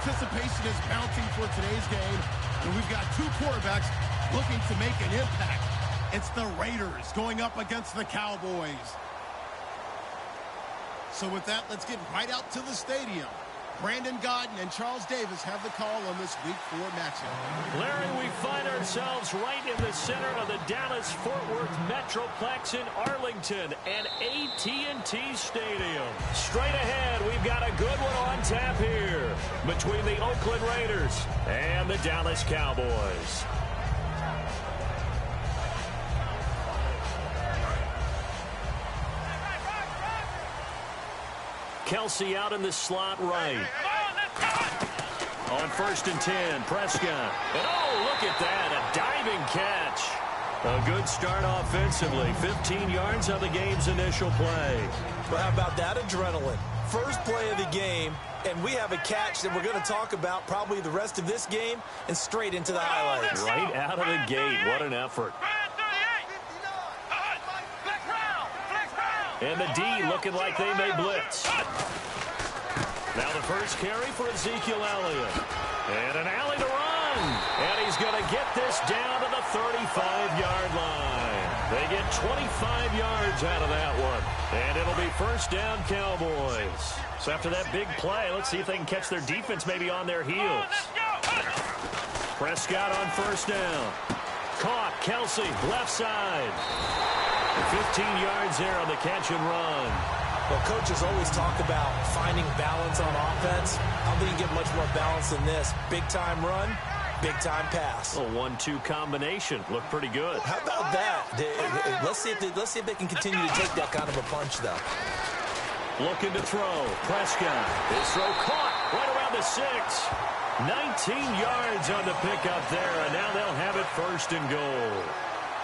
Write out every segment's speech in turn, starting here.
anticipation is mounting for today's game, and we've got two quarterbacks looking to make an impact. It's the Raiders going up against the Cowboys. So with that, let's get right out to the stadium. Brandon Godden and Charles Davis have the call on this Week 4 matchup. Larry, we find ourselves right in the center of the Dallas-Fort Worth Metroplex in Arlington and AT&T Stadium. Straight ahead, we've got a good one on tap here between the Oakland Raiders and the Dallas Cowboys. Kelsey out in the slot right. On 1st and 10, Prescott. And oh, look at that, a diving catch. A good start offensively. 15 yards on the game's initial play. Well, how about that adrenaline? First play of the game, and we have a catch that we're going to talk about probably the rest of this game and straight into the highlights. Right out of the gate, what an effort. And the D looking like they may blitz. Now the first carry for Ezekiel Elliott. And an alley to run. And he's going to get this down to the 35-yard line. They get 25 yards out of that one. And it'll be first down Cowboys. So after that big play, let's see if they can catch their defense maybe on their heels. Prescott on first down. Caught, Kelsey, left side. 15 yards there on the catch and run. Well, coaches always talk about finding balance on offense. I don't think you get much more balance than this. Big-time run, big-time pass. A 1-2 combination. Looked pretty good. How about that? Let's see if they can continue to take that kind of a punch, though. Looking to throw. Prescott. His throw caught right around the 6. 19 yards on the pickup there, and now they'll have it first and goal.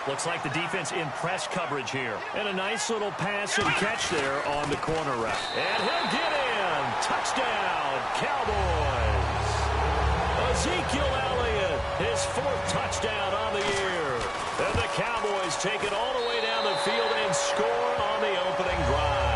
Looks like the defense in press coverage here. And a nice little pass and catch there on the corner route. And he'll get in. Touchdown, Cowboys. Ezekiel Elliott, his 4th touchdown on the year. And the Cowboys take it all the way down the field and score on the opening drive.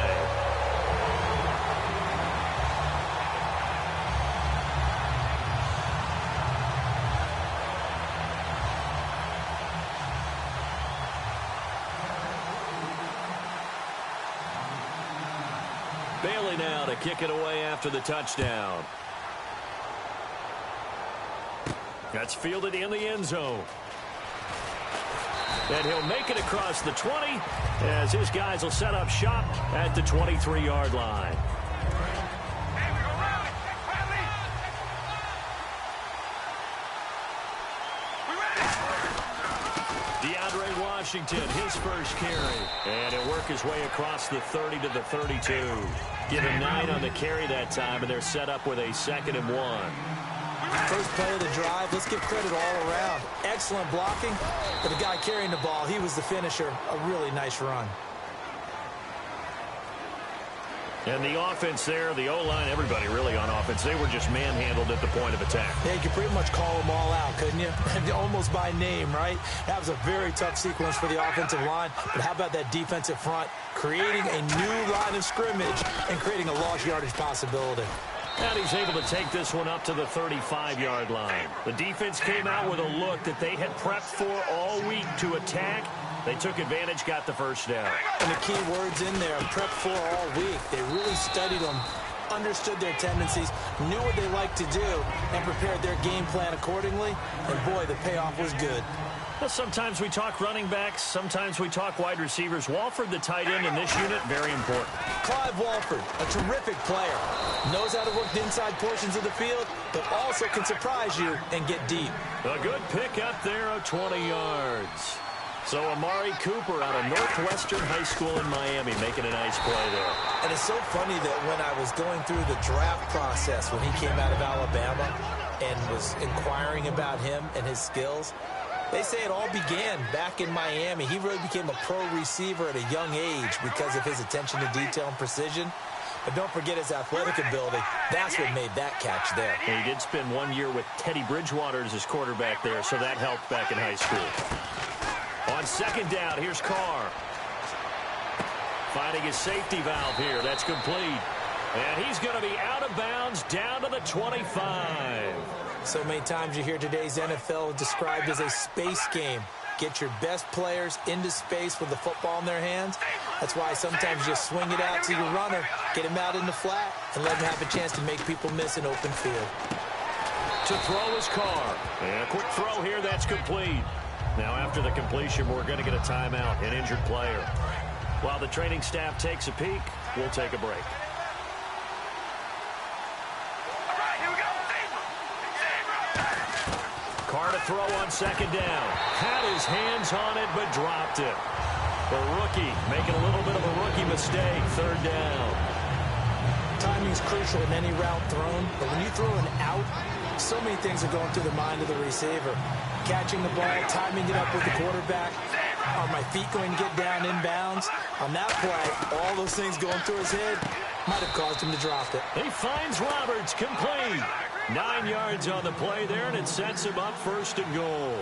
Bailey now to kick it away after the touchdown. That's fielded in the end zone. And he'll make it across the 20 as his guys will set up shop at the 23-yard line. Washington, his first carry. And he'll work his way across the 30 to the 32. Give him 9 on the carry that time, and they're set up with a 2nd and 1. First play of the drive, let's give credit all around. Excellent blocking, but the guy carrying the ball, he was the finisher. A really nice run. And the offense there, the O-line, everybody really on offense, they were just manhandled at the point of attack. Yeah, you could pretty much call them all out, couldn't you? Almost by name, right? That was a very tough sequence for the offensive line. But how about that defensive front creating a new line of scrimmage and creating a lost yardage possibility? And he's able to take this one up to the 35-yard line. The defense came out with a look that they had prepped for all week to attack. They took advantage, got the first down. And the key words in there, prep for all week. They really studied them, understood their tendencies, knew what they liked to do, and prepared their game plan accordingly. And, boy, the payoff was good. Well, sometimes we talk running backs. Sometimes we talk wide receivers. Walford, the tight end in this unit, very important. Clive Walford, a terrific player. Knows how to work the inside portions of the field, but also can surprise you and get deep. A good pick up there of 20 yards. So Amari Cooper out of Northwestern High School in Miami making a nice play there. And it's so funny that when I was going through the draft process when he came out of Alabama and was inquiring about him and his skills, they say it all began back in Miami. He really became a pro receiver at a young age because of his attention to detail and precision. But don't forget his athletic ability. That's what made that catch there. And he did spend 1 year with Teddy Bridgewater as his quarterback there, so that helped back in high school. On second down, here's Carr. Finding his safety valve here. That's complete. And he's going to be out of bounds down to the 25. So many times you hear today's NFL described as a space game. Get your best players into space with the football in their hands. That's why sometimes you just swing it out to your runner, get him out in the flat, and let him have a chance to make people miss an open field. To throw his Carr. And a quick throw here, that's complete. Now after the completion, we're going to get a timeout, an injured player. While the training staff takes a peek, we'll take a break. Carr to throw on second down. Had his hands on it, but dropped it. The rookie making a little bit of a rookie mistake. Third down. Timing is crucial in any route thrown, but when you throw an out, so many things are going through the mind of the receiver. Catching the ball, timing it up with the quarterback. Are my feet going to get down in bounds? On that play, all those things going through his head might have caused him to drop it. He finds Roberts, complete. 9 yards on the play there, and it sets him up first and goal.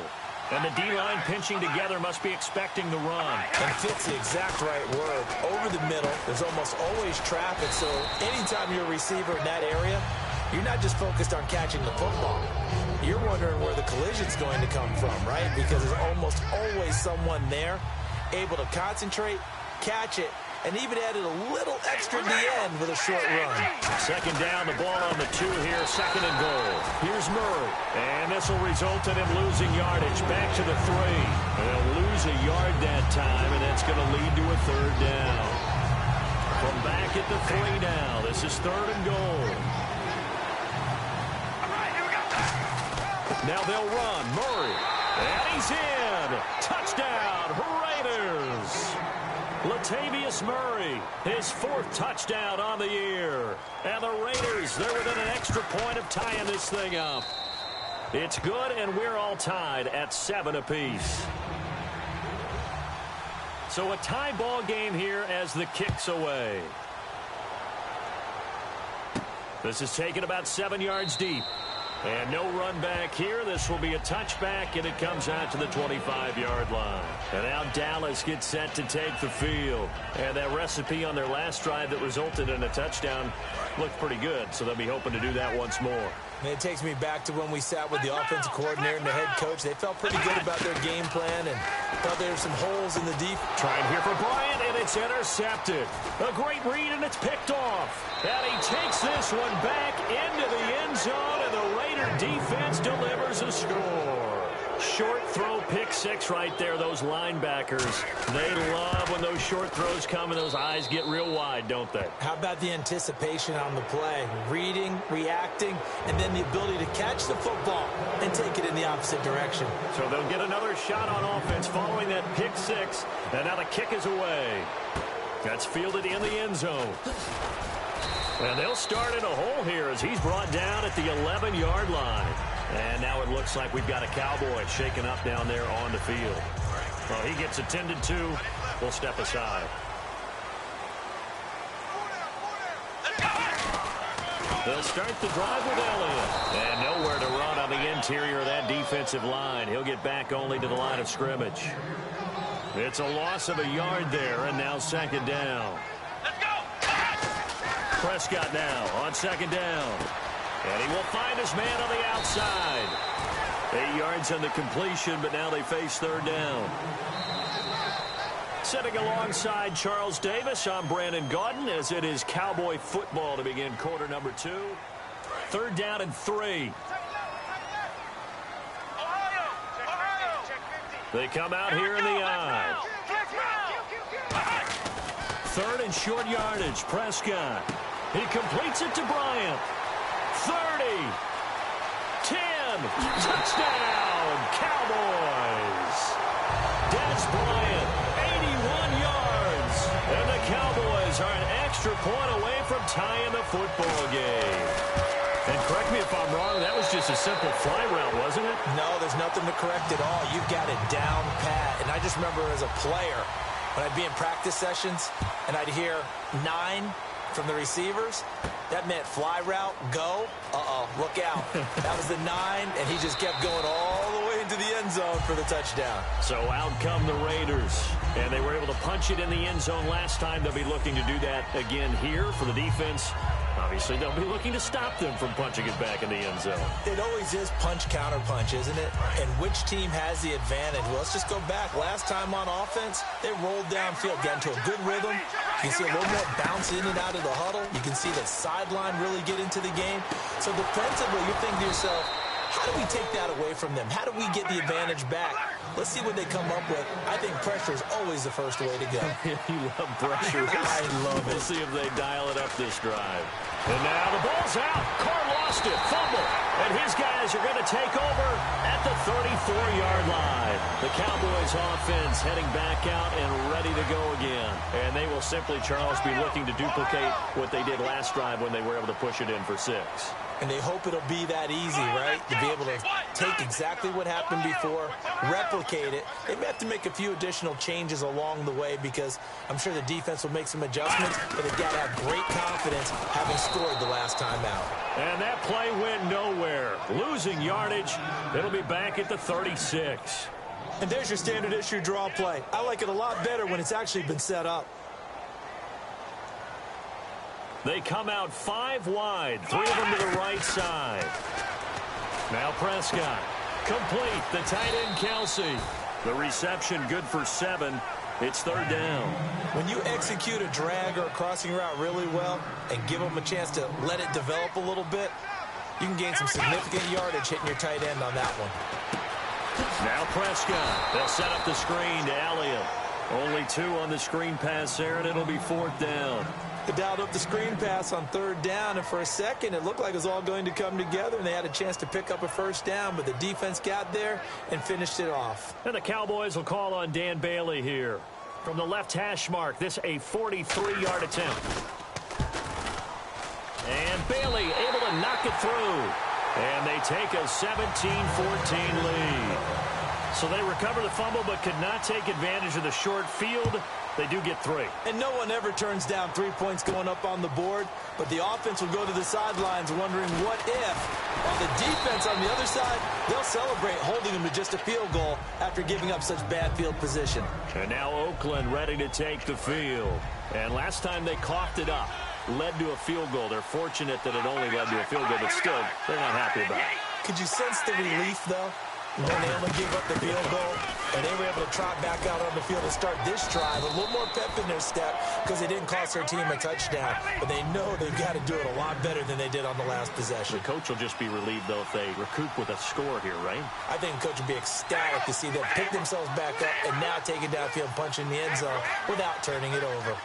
And the D-line pinching together must be expecting the run. And fits the exact right word. Over the middle, there's almost always traffic, so anytime you're a receiver in that area, you're not just focused on catching the football. You're wondering where the collision's going to come from, right? Because there's almost always someone there able to concentrate, catch it, and even added a little extra at the end with a short run. Second down, the ball on the 2 here, second and goal. Here's Murray, and this will result in him losing yardage. Back to the 3. They'll lose a yard that time, and that's going to lead to a third down. From back at the 3 now, this is third and goal. Now they'll run. Murray, and he's in. Touchdown, Raiders. Latavius Murray, his 4th touchdown on the year. And the Raiders, they're within an extra point of tying this thing up. It's good, and we're all tied at 7 apiece. So a tie ball game here as the kick's away. This is taken about 7 yards deep. And no run back here. This will be a touchback, and it comes out to the 25-yard line. And now Dallas gets set to take the field. And that recipe on their last drive that resulted in a touchdown looked pretty good, so they'll be hoping to do that once more. And it takes me back to when we sat with the offensive coordinator and the head coach. They felt pretty good about their game plan and thought there were some holes in the defense. Trying here for Bryant, and it's intercepted. A great read, and it's picked off. And he takes this one back into the end zone, and the Raider defense delivers a score. Short throw, pick 6 right there. Those linebackers, they love when those short throws come and those eyes get real wide, don't they? How about the anticipation on the play? Reading, reacting, and then the ability to catch the football and take it in the opposite direction. So they'll get another shot on offense following that pick 6, and now the kick is away. That's fielded in the end zone. And they'll start in a hole here as he's brought down at the 11-yard line. And now it looks like we've got a Cowboy shaken up down there on the field. Well, he gets attended to. We'll step aside. They'll start the drive with Elliott. And nowhere to run on the interior of that defensive line. He'll get back only to the line of scrimmage. It's a loss of a yard there, and now second down. Prescott now on second down. And he will find his man on the outside. 8 yards on the completion, but now they face third down. Sitting alongside Charles Davis, I'm Brandon Gaudin, as it is Cowboy football to begin quarter number 2. Third down and 3. They come out here in the I. Third and short yardage, Prescott. He completes it to Bryant. 30. 10. Touchdown, Cowboys. Des Bryant, 81 yards. And the Cowboys are an extra point away from tying the football game. And correct me if I'm wrong, that was just a simple fly route, wasn't it? No, there's nothing to correct at all. You've got it down pat. And I just remember as a player, when I'd be in practice sessions and I'd hear 9 from the receivers, that meant fly route, go. Uh-oh, look out. That was the 9, and he just kept going all the way into to the end zone for the touchdown. So out come the Raiders, and they were able to punch it in the end zone last time. They'll be looking to do that again here for the defense. Obviously, they'll be looking to stop them from punching it back in the end zone. It always is punch-counter-punch, isn't it? And which team has the advantage? Well, let's just go back. Last time on offense, they rolled downfield, got into a good rhythm. You can see a little more bounce in and out of the huddle. You can see the sideline really get into the game. So defensively, you're thinking to yourself, how do we take that away from them? How do we get the advantage back? Let's see what they come up with. I think pressure is always the first way to go. You love pressure. I love it. We'll see if they dial it up this drive. And now the ball's out. Carr lost it. Fumble. And his guys are going to take over at the 34-yard line. The Cowboys offense heading back out and ready to go again. And they will simply, Charles, be looking to duplicate what they did last drive when they were able to push it in for 6. And they hope it'll be that easy, right? To be able to take exactly what happened before, replicate it. They may have to make a few additional changes along the way because I'm sure the defense will make some adjustments, but they've got to have great confidence having scored the last time out. And that play went nowhere. Losing yardage. It'll be back at the 36. And there's your standard issue draw play. I like it a lot better when it's actually been set up. They come out 5 wide, 3 of them to the right side. Now Prescott, complete, the tight end Kelsey. The reception good for 7. It's 3rd down. When you execute a drag or a crossing route really well and give them a chance to let it develop a little bit, you can gain some significant yardage hitting your tight end on that one. Now Prescott, they'll set up the screen to Elliott. Only 2 on the screen pass there, and it'll be 4th down. They dialed up the screen pass on 3rd down, and for a second it looked like it was all going to come together, and they had a chance to pick up a 1st down, but the defense got there and finished it off. And the Cowboys will call on Dan Bailey here. From the left hash mark, this a 43-yard attempt. And Bailey able to knock it through. And they take a 17-14 lead. So they recover the fumble but could not take advantage of the short field. They do get 3. And no one ever turns down 3 points going up on the board, but the offense will go to the sidelines wondering what if. While the defense on the other side, they'll celebrate holding them to just a field goal after giving up such bad field position. And now Oakland ready to take the field. And last time they coughed it up, led to a field goal. They're fortunate that it only led to a field goal, but still, they're not happy about it. Could you sense the relief, though? When they only gave up the field goal, and they were able to trot back out on the field to start this drive. A little more pep in their step because they didn't cost their team a touchdown. But they know they've got to do it a lot better than they did on the last possession. The coach will just be relieved, though, if they recoup with a score here, right? I think the coach will be ecstatic to see them pick themselves back up and now take it downfield, punch in the end zone without turning it over.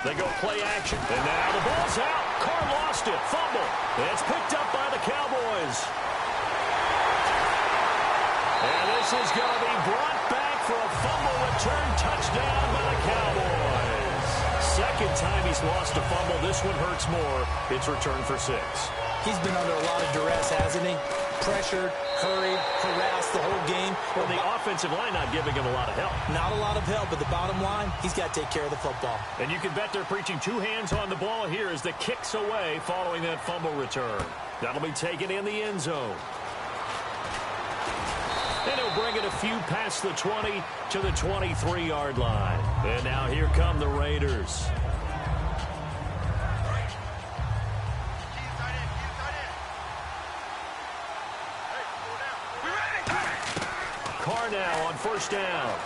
They go play action. And now the ball's out. Carr lost it. Fumble. It's picked up by the Cowboys. And this is going to be brought back for a fumble return touchdown by the Cowboys. Second time he's lost a fumble. This one hurts more. It's returned for 6. He's been under a lot of duress, hasn't he? Pressured, hurried, harassed the whole game. Well, the offensive line not giving him a lot of help. Not a lot of help, but the bottom line, he's got to take care of the football. And you can bet they're preaching 2 hands on the ball here as the kick's away following that fumble return. That'll be taken in the end zone. And he'll bring it a few past the 20 to the 23-yard line. And now here come the Raiders. Carr now on 1st down.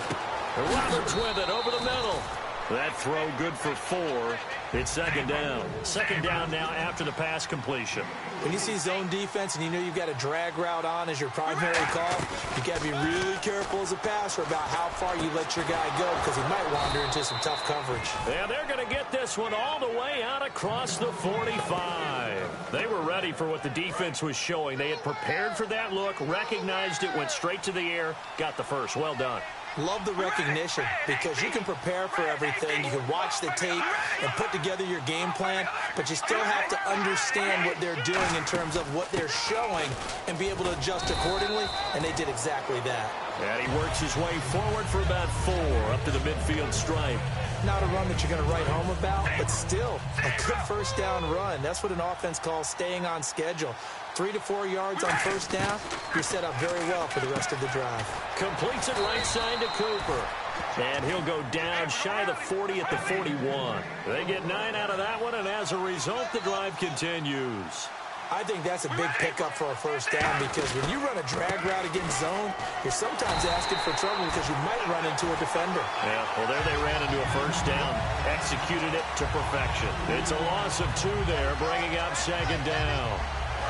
Roberts with it over the middle. That throw good for 4. It's 2nd down. 2nd down now after the pass completion. When you see zone defense and you know you've got a drag route on as your primary call, you got to be really careful as a passer about how far you let your guy go because he might wander into some tough coverage. Yeah, they're going to get this one all the way out across the 45. They were ready for what the defense was showing. They had prepared for that look, recognized it, went straight to the air, got the first. Well done. Love the recognition because you can prepare for everything. You can watch the tape and put together your game plan, but you still have to understand what they're doing in terms of what they're showing and be able to adjust accordingly, and they did exactly that. And he works his way forward for about 4 up to the midfield stripe. Not a run that you're going to write home about, but still a good first down run. That's what an offense calls staying on schedule. 3 to 4 yards on first down, you're set up very well for the rest of the drive. Completes it right side to Cooper. And he'll go down shy of the 40 at the 41. They get 9 out of that one, and as a result, the drive continues. I think that's a big pickup for a first down because when you run a drag route against zone, you're sometimes asking for trouble because you might run into a defender. Yeah, well, there they ran into a first down, executed it to perfection. It's a loss of 2 there, bringing up second down.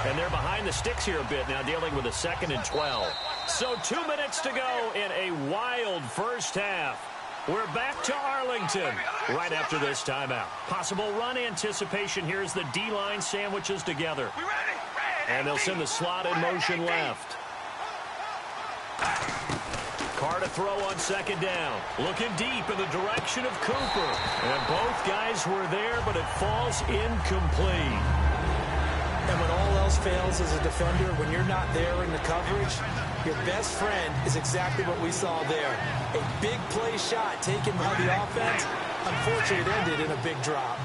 And they're behind the sticks here a bit now, dealing with a 2nd and 12. So 2 minutes to go in a wild first half. We're back to Arlington right after this timeout. Possible run anticipation. Here's the D-line sandwiches together. And they'll send the slot in motion left. Carr to throw on second down. Looking deep in the direction of Cooper. And both guys were there, but it falls incomplete. And when all else fails as a defender, when you're not there in the coverage, your best friend is exactly what we saw there. A big play shot taken by the offense. Unfortunately, it ended in a big drop.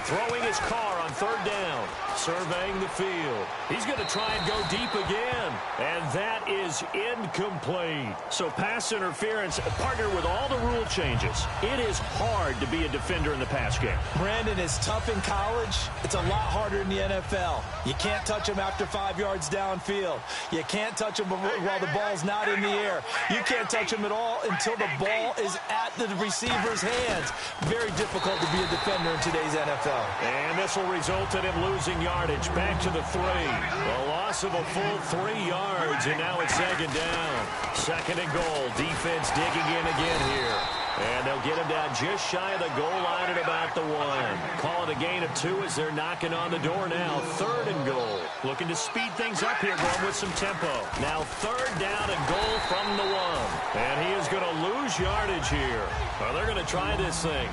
Throwing his Carr on third down. Surveying the field. He's going to try and go deep again. And that is incomplete. So pass interference, partnered with all the rule changes. It is hard to be a defender in the pass game. Brandon, is tough in college. It's a lot harder in the NFL. You can't touch him after 5 yards downfield. You can't touch him while the ball's not in the air. You can't touch him at all until the ball is at the receiver's hands. Very difficult to be a defender in today's NFL. And this will result in him losing yardage. Back to the 3. A loss of a full 3 yards, and now it's second down. 2nd and goal. Defense digging in again here. And they'll get him down just shy of the goal line at about the 1. Call it a gain of 2 as they're knocking on the door now. 3rd and goal. Looking to speed things up here, going with some tempo. Now 3rd down and goal from the 1. And he is going to lose yardage here. Well, they're going to try this thing.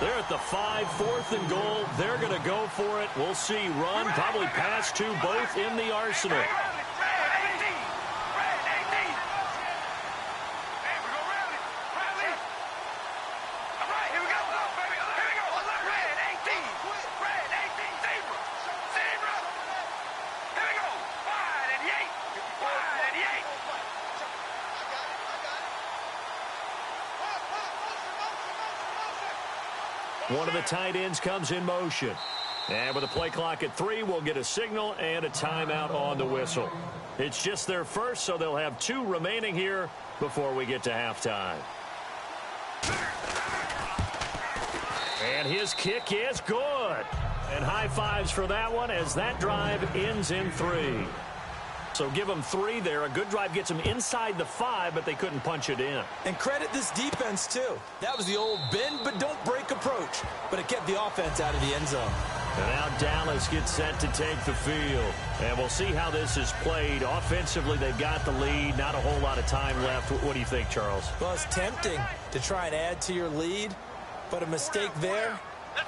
They're at the 5, 4th and goal. They're going to go for it. We'll see. Run, probably pass 2, both in the arsenal. One of the tight ends comes in motion. And with a play clock at 3, we'll get a signal and a timeout on the whistle. It's just their first, so they'll have 2 remaining here before we get to halftime. And his kick is good. And high fives for that one as that drive ends in 3. So give them 3 there. A good drive gets them inside the 5, but they couldn't punch it in. And credit this defense, too. That was the old bend but don't break approach. But it kept the offense out of the end zone. And now Dallas gets set to take the field. And we'll see how this is played. Offensively, they've got the lead. Not a whole lot of time left. What do you think, Charles? Well, it's tempting to try and add to your lead. But a mistake there,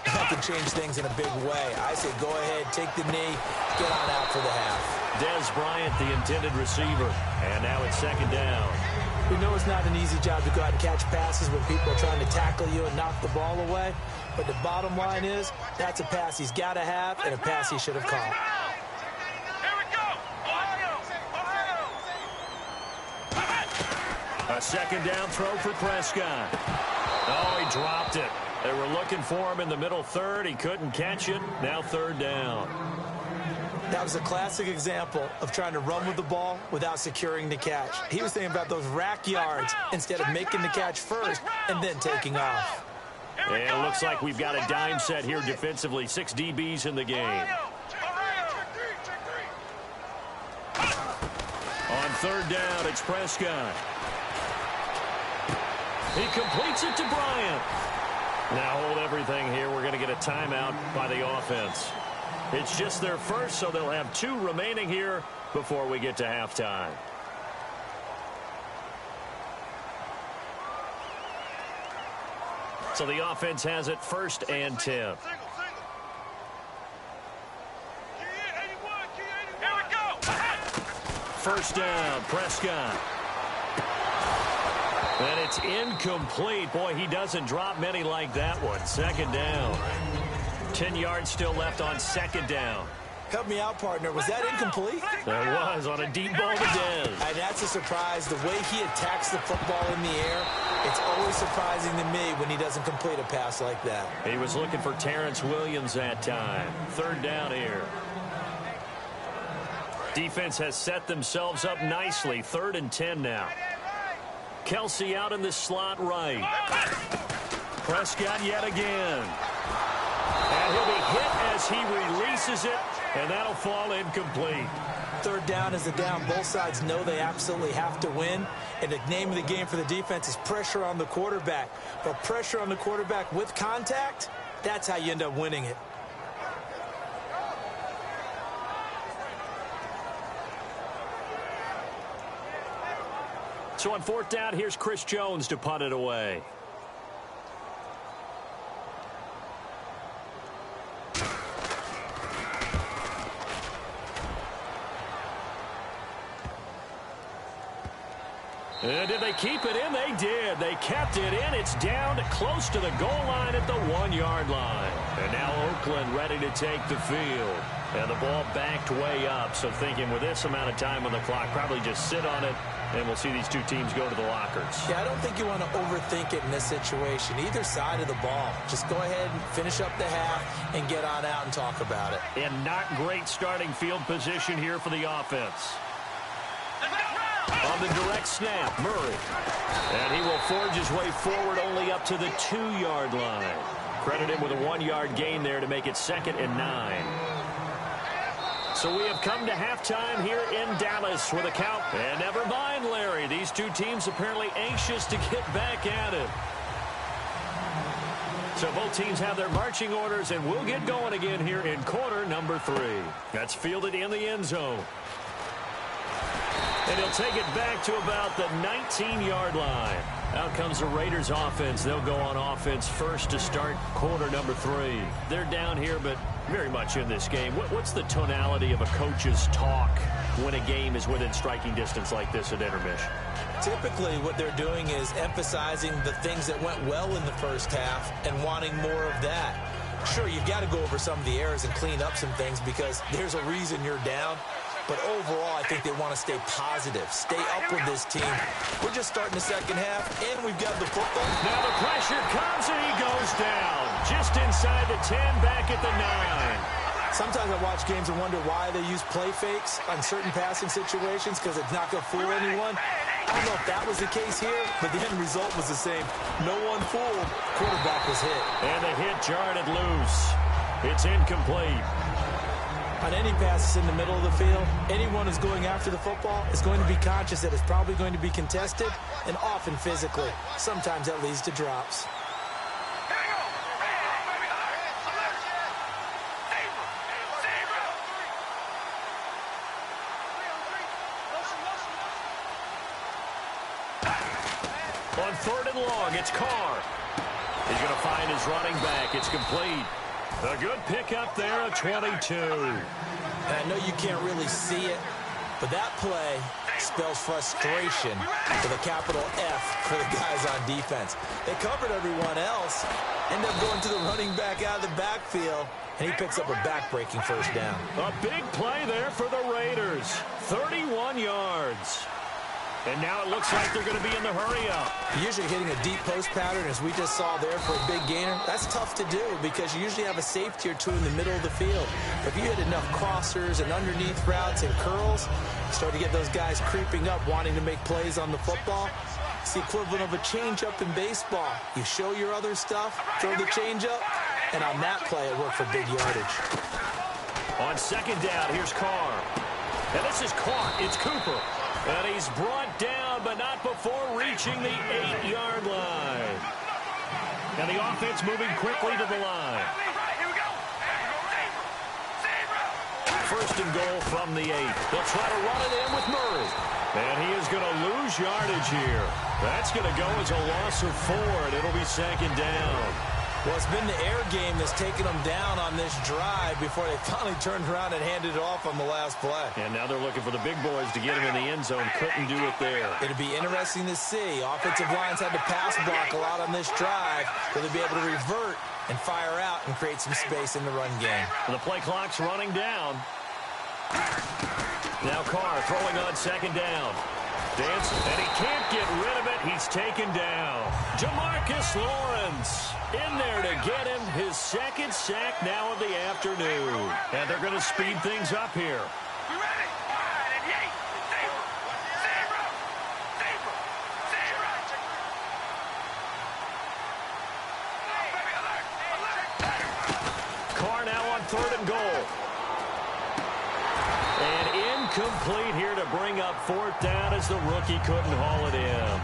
that could change things in a big way. I say go ahead, take the knee, get on out for the half. Des Bryant, the intended receiver. And now it's second down. We know it's not an easy job to go out and catch passes when people are trying to tackle you and knock the ball away. But the bottom line is, that's a pass he's got to have and a pass he should have caught. A second down throw for Prescott. Oh, he dropped it. They were looking for him in the middle 3rd. He couldn't catch it. Now 3rd down. That was a classic example of trying to run with the ball without securing the catch. He was thinking about those rack yards instead of making the catch first and then taking off. And it looks like we've got a dime set here defensively. 6 DBs in the game. On 3rd down, it's Prescott. He completes it to Bryant. Now hold everything here. We're going to get a timeout by the offense. It's just their first, so they'll have 2 remaining here before we get to halftime. So the offense has it 1st and 10. First down, Prescott. And it's incomplete. Boy, he doesn't drop many like that one. 2nd down. 10 yards still left on 2nd down. Help me out, partner. Was that incomplete? There was on a deep ball to Dez. And that's a surprise. The way he attacks the football in the air, it's always surprising to me when he doesn't complete a pass like that. He was looking for Terrence Williams that time. 3rd down here. Defense has set themselves up nicely. 3rd and 10 now. Kelsey out in the slot right. Prescott yet again. And he'll be hit as he releases it, and that'll fall incomplete. 3rd down is the down. Both sides know they absolutely have to win. And the name of the game for the defense is pressure on the quarterback. But pressure on the quarterback with contact, that's how you end up winning it. So on 4th down, here's Chris Jones to punt it away. And did they keep it in? They did. They kept it in. It's down close to the goal line at the 1-yard line. And now Oakland ready to take the field. And the ball backed way up. So thinking with this amount of time on the clock, probably just sit on it, and we'll see these 2 teams go to the lockers. Yeah, I don't think you want to overthink it in this situation. Either side of the ball. Just go ahead and finish up the half and get on out and talk about it. And not great starting field position here for the offense. On the direct snap, Murray. And he will forge his way forward only up to the 2-yard line. Credit him with a 1-yard gain there to make it 2nd and 9. So we have come to halftime here in Dallas with a count. And never mind, Larry. These 2 teams apparently anxious to get back at it. So both teams have their marching orders, and we'll get going again here in quarter number 3. That's fielded in the end zone. And he'll take it back to about the 19-yard line. Out comes the Raiders offense. They'll go on offense first to start quarter number 3. They're down here, but very much in this game. What's the tonality of a coach's talk when a game is within striking distance like this at intermission? Typically, what they're doing is emphasizing the things that went well in the first half and wanting more of that. Sure, you've got to go over some of the errors and clean up some things because there's a reason you're down. But overall, I think they want to stay positive, stay up with this team. We're just starting the second half, and we've got the football. Now the pressure comes, and he goes down. Just inside the 10, back at the 9. Sometimes I watch games and wonder why they use play fakes on certain passing situations because it's not going to fool anyone. I don't know if that was the case here, but the end result was the same. No one fooled. Quarterback was hit. And the hit jarred it loose. It's incomplete. On any passes in the middle of the field, anyone who's going after the football is going to be conscious that it's probably going to be contested and often physically. Sometimes that leads to drops. On 3rd and long, it's Carr. He's going to find his running back. It's complete. A good pickup there at 22. And I know you can't really see it, but that play spells frustration with a capital F for the guys on defense. They covered everyone else, end up going to the running back out of the backfield, and he picks up a back-breaking first down. A big play there for the Raiders. 31 yards. And now it looks like they're going to be in the hurry-up. Usually hitting a deep post pattern, as we just saw there for a big gainer, that's tough to do because you usually have a safety or 2 in the middle of the field. But if you hit enough crossers and underneath routes and curls, you start to get those guys creeping up, wanting to make plays on the football. It's the equivalent of a change-up in baseball. You show your other stuff, throw the change-up, and on that play, it worked for big yardage. On 2nd down, here's Carr. And this is caught. It's Cooper. And he's brought down, but not before reaching the 8-yard line. And the offense moving quickly to the line. first and goal from the 8. They'll try to run it in with Murray. And he is going to lose yardage here. That's going to go as a loss of 4, and it'll be second down. Well, it's been the air game that's taken them down on this drive before they finally turned around and handed it off on the last play. And now they're looking for the big boys to get him in the end zone. Couldn't do it there. It'll be interesting to see. Offensive lines had to pass block a lot on this drive. Will they be able to revert and fire out and create some space in the run game? The play clock's running down. Now Carr throwing on second down. Dancing, and he can't get rid of it. He's taken down. Jamarcus Lawrence in there to get him his second sack now of the afternoon. And they're going to speed things up here. Carr now on third and goal. And incomplete here to bring up fourth down as the rookie couldn't haul it in.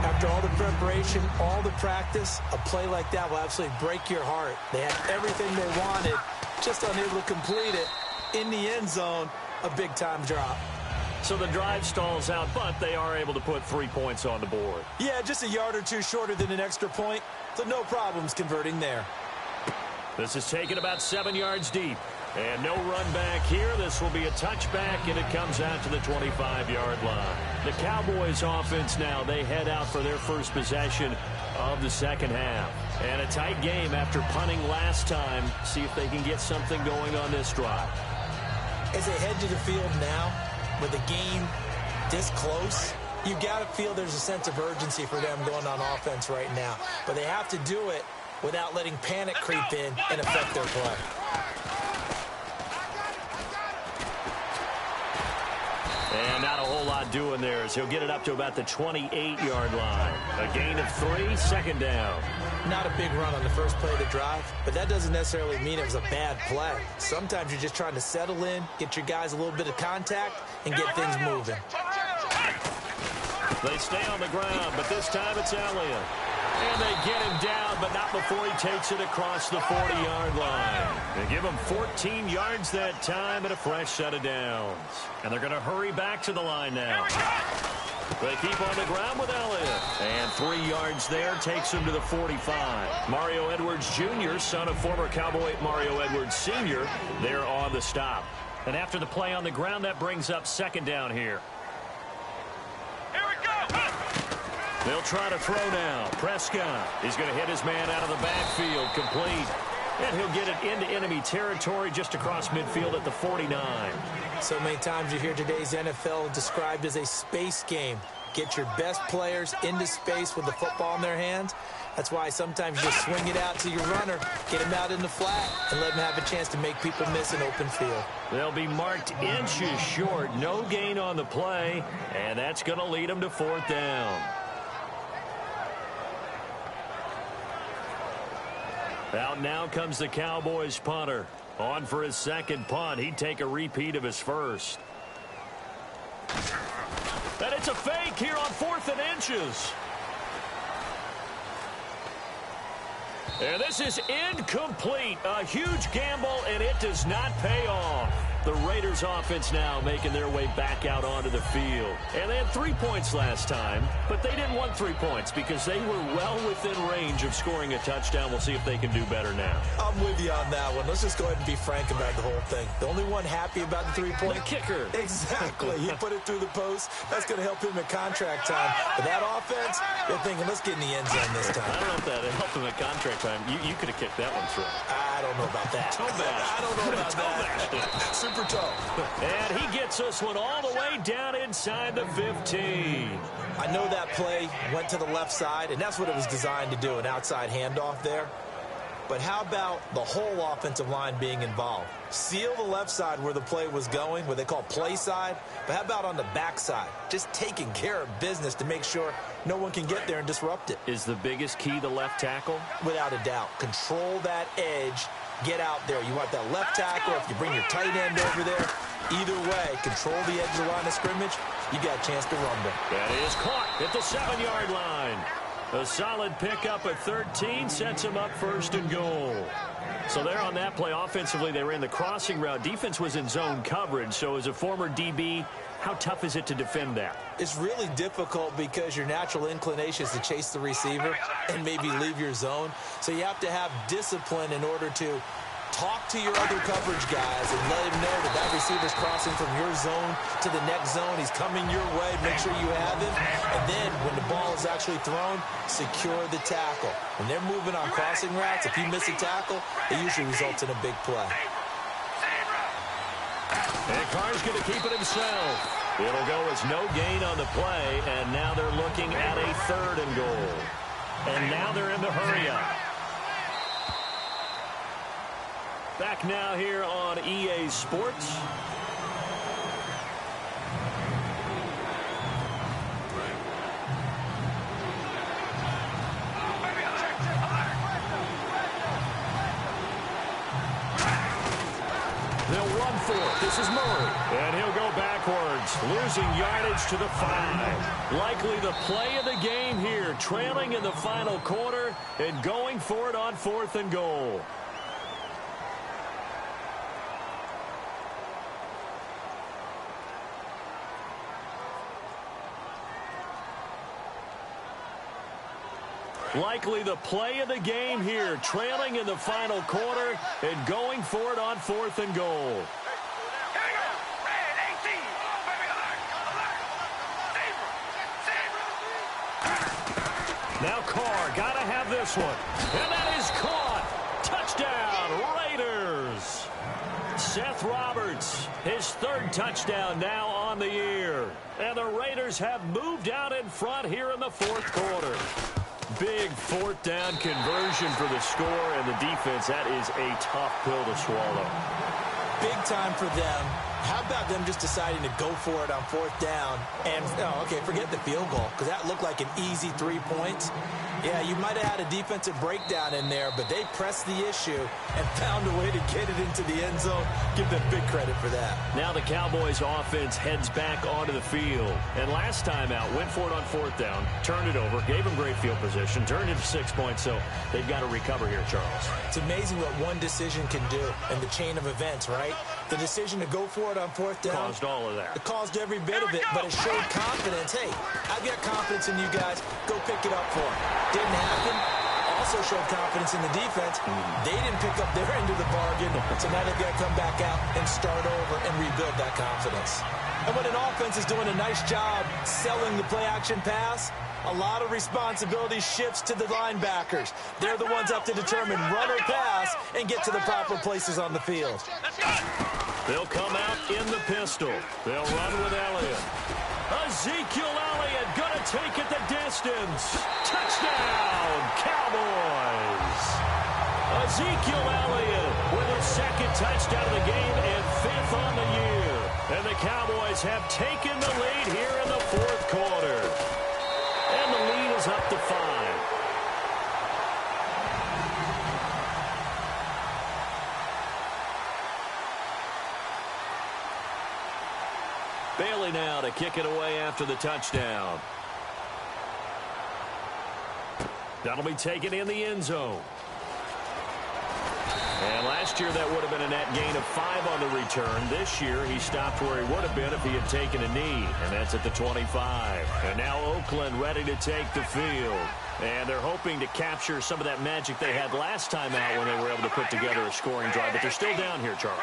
After all the preparation, all the practice, a play like that will absolutely break your heart. They had everything they wanted, just unable to complete it. In the end zone, a big-time drop. So the drive stalls out, but they are able to put 3 points on the board. Yeah, just a yard or two shorter than an extra point, so no problems converting there. This is taken about 7 yards deep. And no run back here. This will be a touchback, and it comes out to the 25-yard line. The Cowboys offense now, they head out for their first possession of the second half. And a tight game after punting last time. See if they can get something going on this drive. As they head to the field now, with the game this close, you got to feel there's a sense of urgency for them going on offense right now. But they have to do it without letting panic creep in and affect their play. And not a whole lot doing there as he'll get it up to about the 28-yard line. A gain of 3, second down. Not a big run on the first play of the drive, but that doesn't necessarily mean it was a bad play. Sometimes you're just trying to settle in, get your guys a little bit of contact, and get things moving. They stay on the ground, but this time it's Elliott. And they get him down, but not before he takes it across the 40-yard line. They give him 14 yards that time and a fresh set of downs. And they're going to hurry back to the line now. They keep on the ground with Elliott. And 3 yards there takes him to the 45. Mario Edwards Jr., son of former Cowboy Mario Edwards Sr., there on the stop. And after the play on the ground, that brings up second down here. They'll try to throw now. Prescott is going to hit his man out of the backfield, complete. And he'll get it into enemy territory just across midfield at the 49. So many times you hear today's NFL described as a space game. Get your best players into space with the football in their hands. That's why sometimes you just swing it out to your runner, get him out in the flat, and let him have a chance to make people miss an open field. They'll be marked inches short. No gain on the play, and that's going to lead them to fourth down. Out now comes the Cowboys punter. On for his second punt. He'd take a repeat of his first. And it's a fake here on 4th and inches. And this is incomplete. A huge gamble, and it does not pay off. The Raiders offense now making their way back out onto the field. And they had 3 points last time, but they didn't want 3 points because they were well within range of scoring a touchdown. We'll see if they can do better now. I'm with you on that one. Let's just go ahead and be frank about the whole thing. The only one happy about the 3-point? The kicker. Exactly. He put it through the post. That's going to help him at contract time. But that offense, they're thinking, let's get in the end zone this time. I don't know if that helped him at contract time. You could have kicked that one through. I don't know about that. I don't know about that. Super tough. And he gets this one all the way down inside the 15. I know that play went to the left side, and that's what it was designed to do, an outside handoff there. But how about the whole offensive line being involved? Seal the left side where the play was going, what they call play side. But how about on the back side? Just taking care of business to make sure no one can get there and disrupt it. Is the biggest key the left tackle? Without a doubt. Control that edge. Get out there. You want that left tackle. If you bring your tight end over there, either way, control the edge of the line of scrimmage. You got a chance to rumble. That is caught at the 7-yard line. A solid pickup at 13 sets him up first and goal. So there on that play, offensively, they ran the crossing route. Defense was in zone coverage. So as a former DB, how tough is it to defend that? It's really difficult because your natural inclination is to chase the receiver and maybe leave your zone. So you have to have discipline in order to talk to your other coverage guys and let him know that that receiver's crossing from your zone to the next zone. He's coming your way. Make sure you have him. And then when the ball is actually thrown, secure the tackle. When they're moving on crossing routes, if you miss a tackle, it usually results in a big play. And Carr's going to keep it himself. It'll go as no gain on the play, and now they're looking at a 3rd and goal. And now they're in the hurry-up. Back now here on EA Sports. They'll run for it. This is Murray. And he'll go backwards, losing yardage to the 5. Likely the play of the game here, trailing in the final quarter and going for it on 4th and goal. Likely the play of the game here, trailing in the final quarter and going for it on 4th and goal. Now Carr, gotta have this one. And that is caught. Touchdown, Raiders. Seth Roberts, his 3rd touchdown now on the year. And the Raiders have moved out in front here in the 4th quarter. Big 4th down conversion for the score, and the defense, that is a tough pill to swallow. Big time for them. How about them just deciding to go for it on 4th down? And, okay, forget the field goal, because that looked like an easy 3 points. Yeah, you might have had a defensive breakdown in there, but they pressed the issue and found a way to get it into the end zone. Give them big credit for that. Now the Cowboys offense heads back onto the field. And last time out, went for it on 4th down, turned it over, gave them great field position, turned it to 6 points, so they've got to recover here, Charles. It's amazing what one decision can do in the chain of events, right? The decision to go for it on 4th down caused all of that. It caused every bit of it, but it showed confidence. Hey, I've got confidence in you guys. Go pick it up for them. Didn't happen. Also showed confidence in the defense. They didn't pick up their end of the bargain, so now they've got to come back out and start over and rebuild that confidence. And when an offense is doing a nice job selling the play-action pass, a lot of responsibility shifts to the linebackers. They're the ones up to determine run or pass and get to the proper places on the field. They'll come out in the pistol. They'll run with Elliott. Ezekiel Elliott gonna take it the distance. Touchdown, Cowboys. Ezekiel Elliott with a 2nd touchdown of the game and 5th on the year. And the Cowboys have taken the lead here in the 4th quarter. And the lead is up to 5. Bailey now to kick it away after the touchdown. That'll be taken in the end zone. And last year that would have been a net gain of 5 on the return. This year he stopped where he would have been if he had taken a knee, and that's at the 25. And now Oakland ready to take the field. And they're hoping to capture some of that magic they had last time out when they were able to put together a scoring drive. But they're still down here, Charles.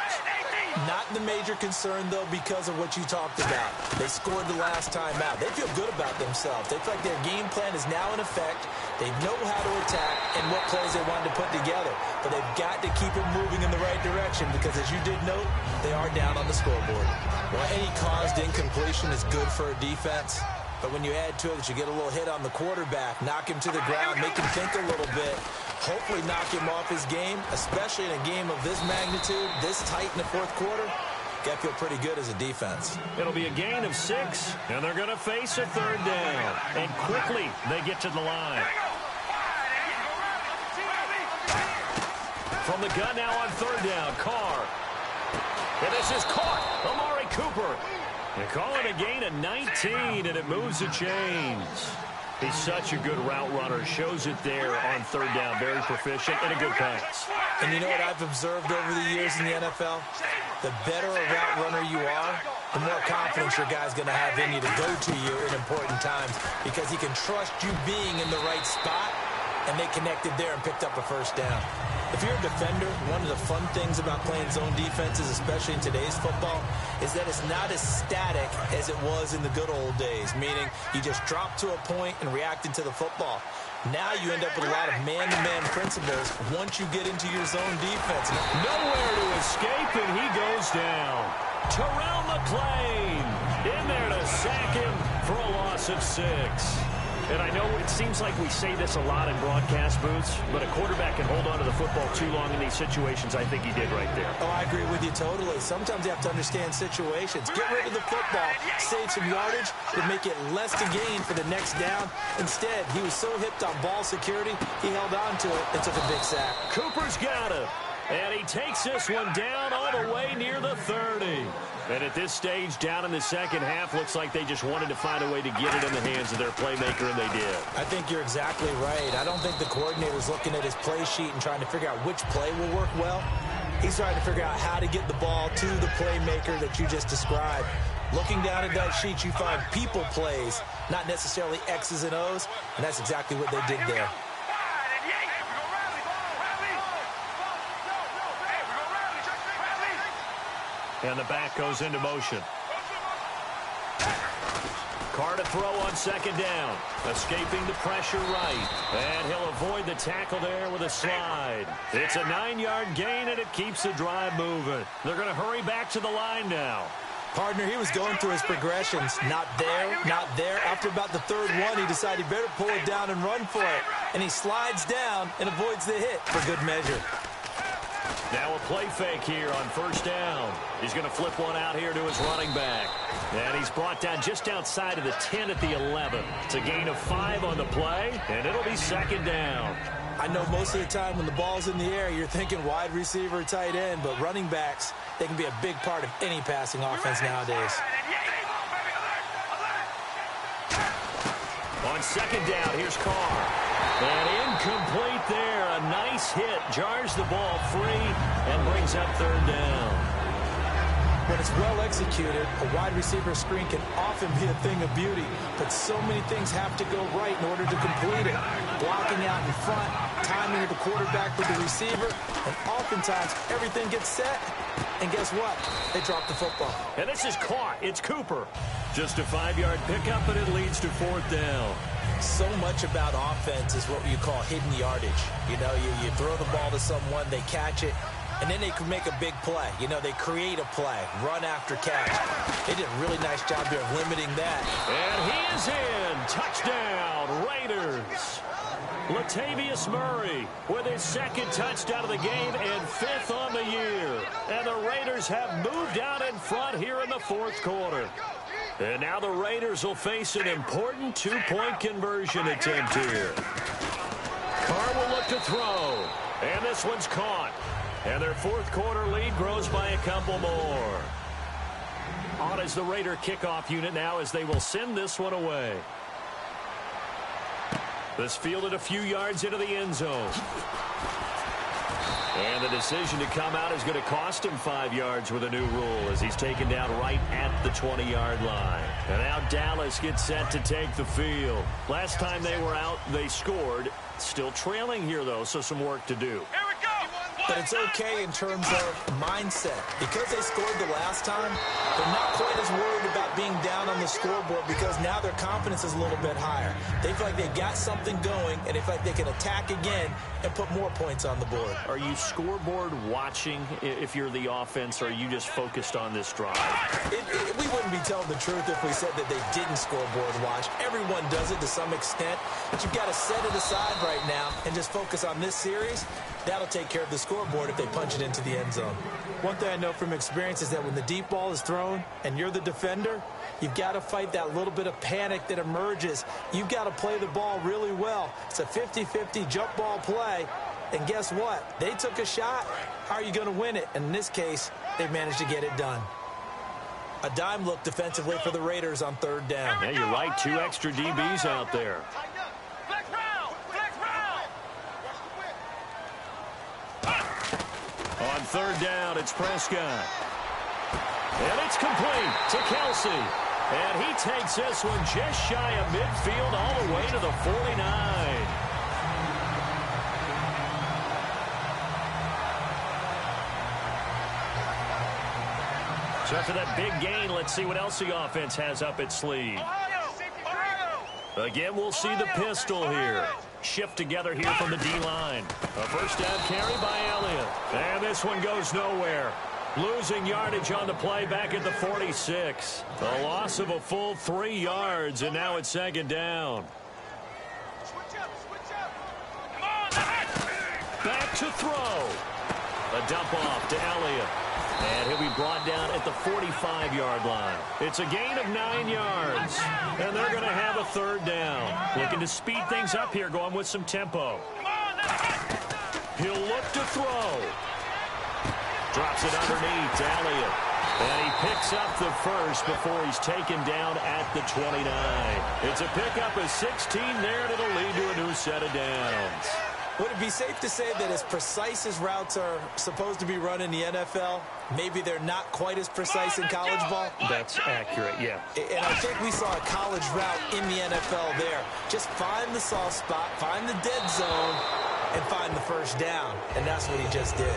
Not the major concern, though, because of what you talked about. They scored the last time out. They feel good about themselves. They feel like their game plan is now in effect. They know how to attack and what plays they wanted to put together. But they've got to keep it moving in the right direction because, as you did note, they are down on the scoreboard. Well, any caused incompletion is good for a defense. But when you add to it that you get a little hit on the quarterback, knock him to the ground, make him think a little bit, hopefully knock him off his game, especially in a game of this magnitude, this tight in the 4th quarter, got to feel pretty good as a defense. It'll be a gain of 6, and they're going to face a 3rd down. And quickly they get to the line. From the gun now on 3rd down, Carr. And this is caught. Amari Cooper. They call it a gain of 19, and it moves the chains. He's such a good route runner. Shows it there on third down. Very proficient and a good pass. And you know what I've observed over the years in the NFL? The better a route runner you are, the more confidence your guy's going to have in you to go to you in important times because he can trust you being in the right spot, and they connected there and picked up a first down. If you're a defender, one of the fun things about playing zone defenses, especially in today's football, is that it's not as static as it was in the good old days, meaning you just drop to a point and react into the football. Now you end up with a lot of man-to-man principles once you get into your zone defense. Nowhere to escape, and he goes down. Terrell McClain in there to sack him for a loss of 6. And I know it seems like we say this a lot in broadcast booths, but a quarterback can hold on to the football too long in these situations. I think he did right there. Oh, I agree with you totally. Sometimes you have to understand situations. Get rid of the football, save some yardage, and make it less to gain for the next down. Instead, he was so hipped on ball security, he held on to it and took a big sack. Cooper's got him. And he takes this one down all the way near the 30. And at this stage, down in the second half, looks like they just wanted to find a way to get it in the hands of their playmaker, and they did. I think you're exactly right. I don't think the coordinator's looking at his play sheet and trying to figure out which play will work well. He's trying to figure out how to get the ball to the playmaker that you just described. Looking down at that sheet, you find people plays, not necessarily X's and O's, and that's exactly what they did there. And the back goes into motion. Carr to throw on second down. Escaping the pressure right. And he'll avoid the tackle there with a slide. It's a 9-yard gain, and it keeps the drive moving. They're going to hurry back to the line now. Partner, he was going through his progressions. Not there, not there. After about the third one, he decided he better pull it down and run for it. And he slides down and avoids the hit for good measure. Now a play fake here on first down. He's going to flip one out here to his running back. And he's brought down just outside of the 10 at the 11. It's a gain of 5 on the play, and it'll be second down. I know most of the time when the ball's in the air, you're thinking wide receiver, tight end, but running backs, they can be a big part of any passing offense nowadays. On second down, here's Carr. And incomplete there. A nice hit. Jars the ball free and brings up third down. When it's well executed, a wide receiver screen can often be a thing of beauty, but so many things have to go right in order to complete it. Blocking out in front, timing of the quarterback with the receiver, and oftentimes everything gets set, and guess what? They drop the football. And this is caught. It's Cooper. Just a 5-yard pickup, and it leads to fourth down. So much about offense is what you call hidden yardage. You know, you throw the ball to someone, they catch it, and then they can make a big play. You know, they create a play, run after catch. They did a really nice job there of limiting that. And he is in. Touchdown, Raiders. Latavius Murray with his second touchdown of the game and 5th on the year. And the Raiders have moved out in front here in the fourth quarter. And now the Raiders will face an important 2-point conversion attempt here. Carr will look to throw. And this one's caught. And their fourth quarter lead grows by a couple more. On is the Raider kickoff unit now as they will send this one away. This fielded a few yards into the end zone. And the decision to come out is going to cost him 5 yards with a new rule as he's taken down right at the 20-yard line. And now Dallas gets set to take the field. Last time they were out, they scored. Still trailing here, though, so some work to do. But it's okay in terms of mindset. Because they scored the last time, they're not quite as worried about being down on the scoreboard because now their confidence is a little bit higher. They feel like they've got something going, and they feel like they can attack again and put more points on the board. Are you scoreboard watching if you're the offense, or are you just focused on this drive? We wouldn't be telling the truth if we said that they didn't scoreboard watch. Everyone does it to some extent, but you've got to set it aside right now and just focus on this series. That'll take care of the scoreboard if they punch it into the end zone. One thing I know from experience is that when the deep ball is thrown and you're the defender, you've got to fight that little bit of panic that emerges. You've got to play the ball really well. It's a 50-50 jump ball play. And guess what? They took a shot. How are you going to win it? And in this case, they managed to get it done. A dime look defensively for the Raiders on third down. Yeah, you're right. 2 extra DBs out there. On third down, it's Prescott. And it's complete to Kelsey. And he takes this one just shy of midfield all the way to the 49. So after that big gain, let's see what else the offense has up its sleeve. Again, we'll see the pistol here. Shift together here from the D-line. A first down carry by Elliott. And this one goes nowhere. Losing yardage on the play back at the 46. A loss of a full 3 yards, and now it's second down. Back to throw. A dump off to Elliott. And he'll be brought down at the 45-yard line. It's a gain of 9 yards. And they're going to have a third down. Looking to speed things up here, going with some tempo. He'll look to throw. Drops it underneath to Elliott. And he picks up the first before he's taken down at the 29. It's a pickup of 16 there, and it'll lead to a new set of downs. Would it be safe to say that as precise as routes are supposed to be run in the NFL, maybe they're not quite as precise in college ball? That's accurate, yeah. And I think we saw a college route in the NFL there. Just find the soft spot, find the dead zone, and find the first down. And that's what he just did.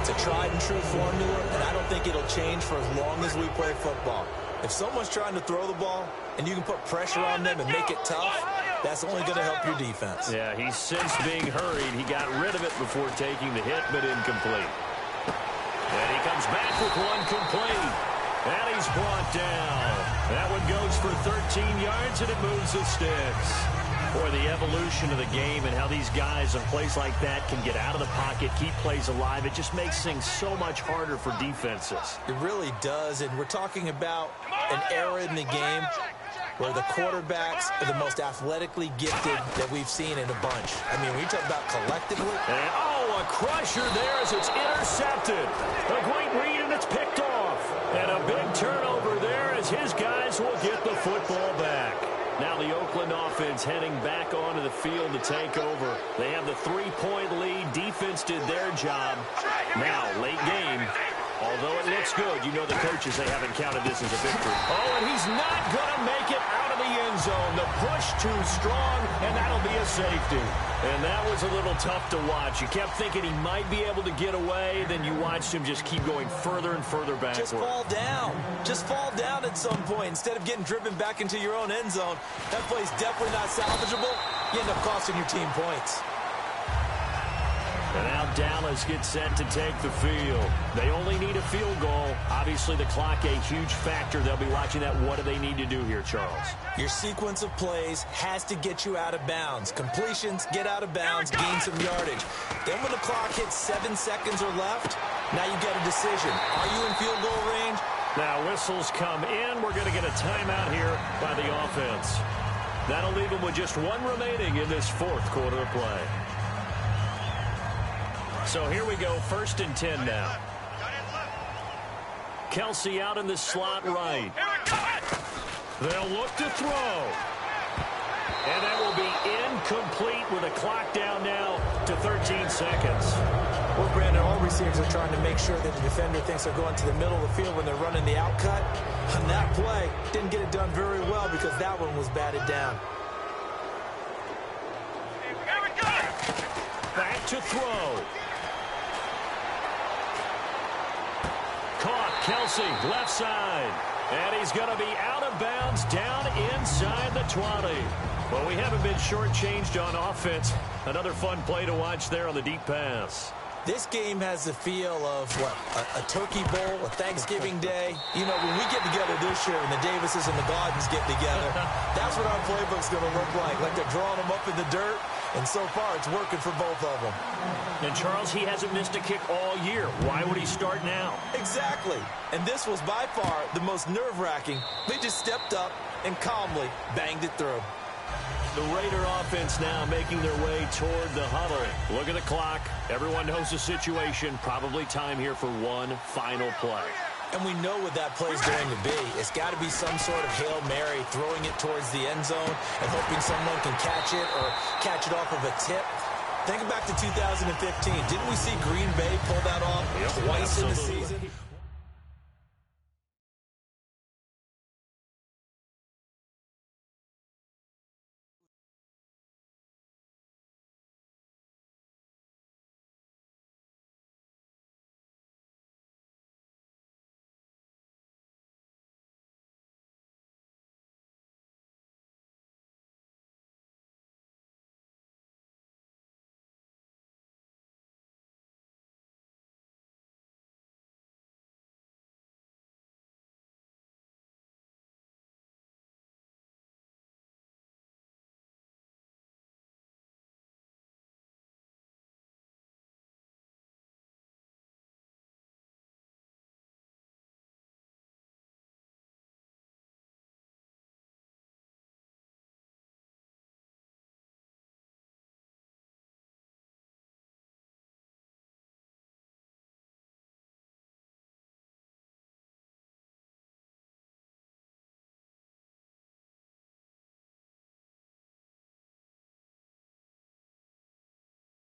It's a tried and true formula, and I don't think it'll change for as long as we play football. If someone's trying to throw the ball and you can put pressure on them and make it tough, that's only going to help your defense. Yeah, he's since being hurried. He got rid of it before taking the hit, but incomplete. And he comes back with one complete. And he's brought down. That one goes for 13 yards, and it moves the sticks. Boy, the evolution of the game and how these guys in plays like that can get out of the pocket, keep plays alive, it just makes things so much harder for defenses. It really does, and we're talking about an era in the game where the quarterbacks are the most athletically gifted that we've seen in a bunch. I mean, when you talk about collectively. And, a crusher there as it's intercepted. A great read, and it's picked off. And a big turnover there as his guys will get the football back. Now the Oakland offense heading back onto the field to take over. They have the 3-point lead. Defense did their job. Now, late game. Although it looks good, you know the coaches, they haven't counted this as a victory. Oh, and he's not going to make it out of the end zone. The push too strong, and that'll be a safety. And that was a little tough to watch. You kept thinking he might be able to get away, then you watched him just keep going further and further backward. Just fall down. Just fall down at some point. Instead of getting driven back into your own end zone, that play's definitely not salvageable. You end up costing your team points. And now Dallas gets set to take the field. They only need a field goal. Obviously, the clock a huge factor. They'll be watching that. What do they need to do here, Charles? Your sequence of plays has to get you out of bounds. Completions, get out of bounds, gain some yardage. Then when the clock hits 7 seconds or left, now you get a decision. Are you in field goal range? Now whistles come in. We're going to get a timeout here by the offense. That'll leave them with just one remaining in this fourth quarter of play. So here we go, 1st and 10 now. Kelsey out in the slot right. They'll look to throw. And that will be incomplete with a clock down now to 13 seconds. Well, Brandon, all receivers are trying to make sure that the defender thinks they're going to the middle of the field when they're running the outcut. On that play, didn't get it done very well because that one was batted down. Back to throw. Caught, Kelsey, left side. And he's going to be out of bounds down inside the 20. Well, we haven't been shortchanged on offense. Another fun play to watch there on the deep pass. This game has the feel of, what, a turkey bowl, a Thanksgiving day. You know, when we get together this year and the Davises and the Gardens get together, that's what our playbook's going to look like. Like they're drawing them up in the dirt, and so far it's working for both of them. And, Charles, he hasn't missed a kick all year. Why would he start now? Exactly. And this was by far the most nerve-wracking. They just stepped up and calmly banged it through. The Raider offense now making their way toward the huddle. Look at the clock. Everyone knows the situation. Probably time here for one final play. And we know what that play is going to be. It's got to be some sort of Hail Mary, throwing it towards the end zone and hoping someone can catch it or catch it off of a tip. Think back to 2015. Didn't we see Green Bay pull that off twice in the season?